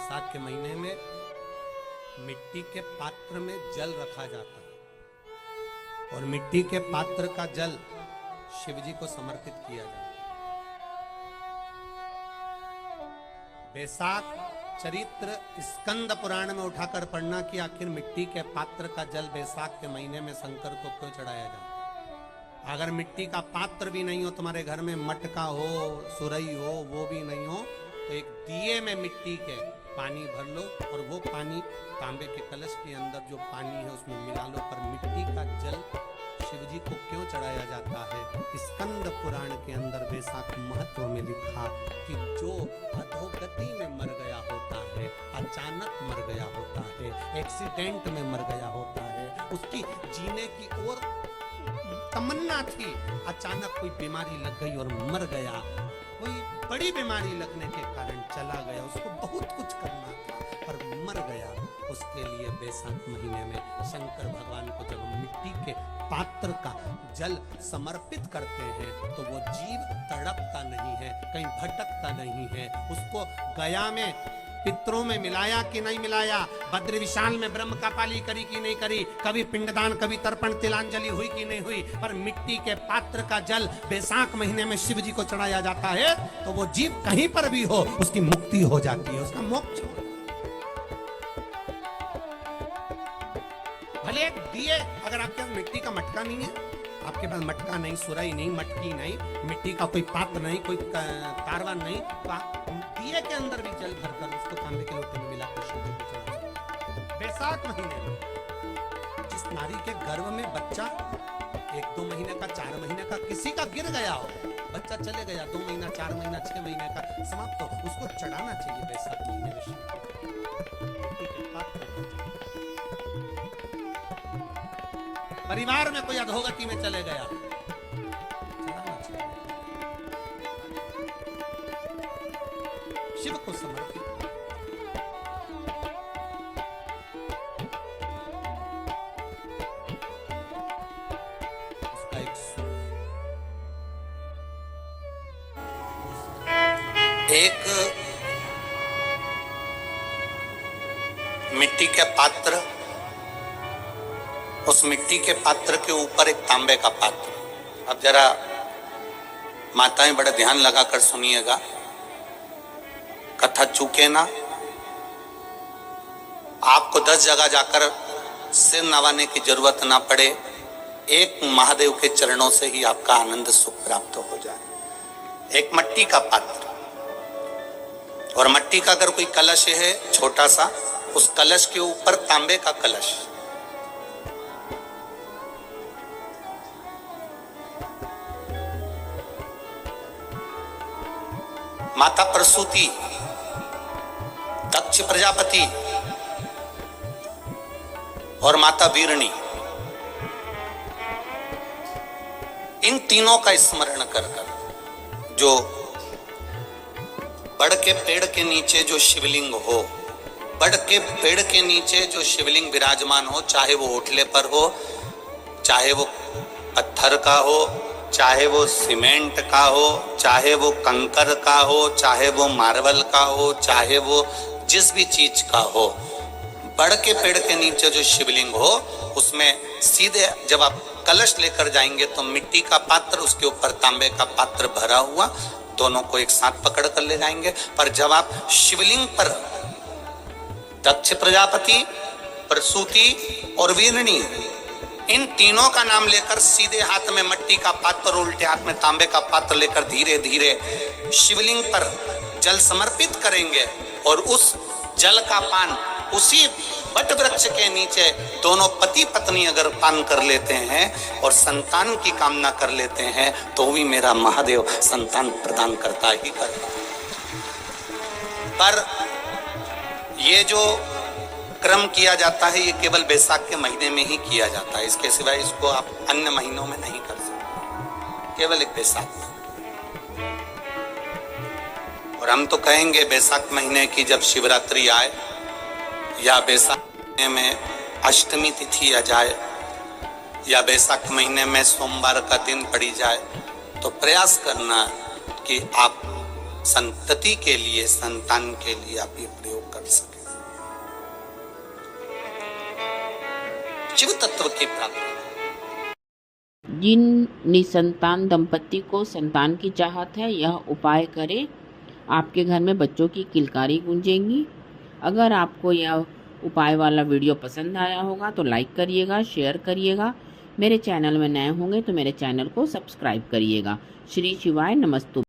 बैसाख के महीने में मिट्टी के पात्र में जल रखा जाता है और मिट्टी के पात्र का जल शिव जी को समर्पित किया जाता है। बैसाख चरित्र स्कंद पुराण में उठाकर पढ़ना कि आखिर मिट्टी के पात्र का जल बैसाख के महीने में शंकर को क्यों चढ़ाया जाता है। अगर मिट्टी का पात्र भी नहीं हो, तुम्हारे घर में मटका हो, सुरई हो, वो भी नहीं हो, तो एक दिए में मिट्टी के पानी भर लो और वो पानी तांबे के कलश के अंदर जो पानी है उसमें मिला लो। पर मिट्टी का जल शिव जी को क्यों चढ़ाया जाता है? स्कंद पुराण के अंदर बैसाख महत्व में लिखा कि जो अधोगति में मर गया होता है, अचानक मर गया होता है, एक्सीडेंट में मर गया होता है, उसकी जीने की ओर तमन्ना थी, अचानक कोई बीमारी लग गई और मर गया, कोई बड़ी बीमारी लगने के कारण चला गया, उसको बहुत कुछ करना था पर मर गया। उसके लिए बैसाख महीने में शंकर भगवान को जब मिट्टी के पात्र का जल समर्पित करते हैं तो वो जीव तड़पता नहीं है, कहीं भटकता नहीं है। उसको गया में पितरों में मिलाया कि नहीं मिलाया, भद्र विशाल में ब्रह्म का पाली करी कि नहीं करी, कभी पिंडदान, कभी तर्पण, तिलांजलि हुई कि नहीं हुई, पर मिट्टी के पात्र का जल बैसाख महीने में शिव जी को चढ़ाया जाता है तो वो जीव कहीं पर भी हो उसकी मुक्ति हो जाती है, उसका मोक्ष हो। भले एक दिए, अगर आपके पास मिट्टी का मटका नहीं है, आपके पास मटका नहीं, सुराई नहीं, मटकी नहीं, मिट्टी का कोई पात्र नहीं, कोई कारवा नहीं, तो आप दिए के अंदर भी जल भरकर उसको तांबे के लोटे में मिलाकर शिव जी को चढ़ा सकते हैं। बैसाख महीने में जिस नारी के गर्भ में बच्चा 1-2 महीने का, 4 महीने का किसी का गिर गया हो, बच्चा चले गया 2 महीना, 4 महीना, 6 महीने का समाप्त हो, उसको चढ़ाना चाहिए बैसाख महीने में शिव को। परिवार में कोई अधोगति में चले गया, शिव को समर्पित। उसका एक मिट्टी के पात्र, उस मिट्टी के पात्र के ऊपर एक तांबे का पात्र। अब जरा माताएं बड़ा ध्यान लगाकर सुनिएगा, कथा चूके ना, आपको 10 जगह जाकर सिर नवाने की जरूरत ना पड़े, एक महादेव के चरणों से ही आपका आनंद सुख प्राप्त हो जाए। एक मट्टी का पात्र, और मट्टी का अगर कोई कलश है छोटा सा, उस कलश के ऊपर तांबे का कलश, माता प्रसूति, दक्ष प्रजापति और माता वीरणी, इन तीनों का स्मरण कर कर जो बड़ के पेड़ के नीचे जो शिवलिंग हो, बड़ के पेड़ के नीचे जो शिवलिंग विराजमान हो, चाहे वो ओटले पर हो, चाहे वो पत्थर का हो, चाहे वो सीमेंट का हो, चाहे वो कंकर का हो, चाहे वो मार्बल का हो, चाहे वो जिस भी चीज का हो, बड़ के पेड़ के नीचे जो शिवलिंग हो उसमें सीधे जब आप कलश लेकर जाएंगे तो मिट्टी का पात्र, उसके ऊपर तांबे का पात्र भरा हुआ, दोनों को एक साथ पकड़ कर ले जाएंगे। पर जब आप शिवलिंग पर दक्ष प्रजापति, प्रसूति और वीरणी, इन तीनों का नाम लेकर सीधे हाथ में मट्टी का पात्र और उल्टे हाथ में तांबे का पात्र लेकर धीरे धीरे शिवलिंग पर जल समर्पित करेंगे और उस जल का पान उसी वट वृक्ष के नीचे दोनों पति पत्नी अगर पान कर लेते हैं और संतान की कामना कर लेते हैं तो भी मेरा महादेव संतान प्रदान करता ही करता। पर ये जो क्रम किया जाता है ये केवल बैसाख के महीने में ही किया जाता है, इसके सिवाय इसको आप अन्य महीनों में नहीं कर सकते, केवल एक बैसाख। और हम तो कहेंगे बैसाख महीने की जब शिवरात्रि आए या बैसाख महीने में अष्टमी तिथि आ जाए या बैसाख महीने में सोमवार का दिन पड़ी जाए तो प्रयास करना कि आप संतति के लिए, संतान के लिए आप ये प्रयोग कर सके। शिव तत्व की प्राप्ति। जिन निसंतान दंपति को संतान की चाहत है, यह उपाय करें, आपके घर में बच्चों की किलकारी गूंजेंगी। अगर आपको यह उपाय वाला वीडियो पसंद आया होगा तो लाइक करिएगा, शेयर करिएगा। मेरे चैनल में नए होंगे तो मेरे चैनल को सब्सक्राइब करिएगा। श्री शिवाय नमस्तु।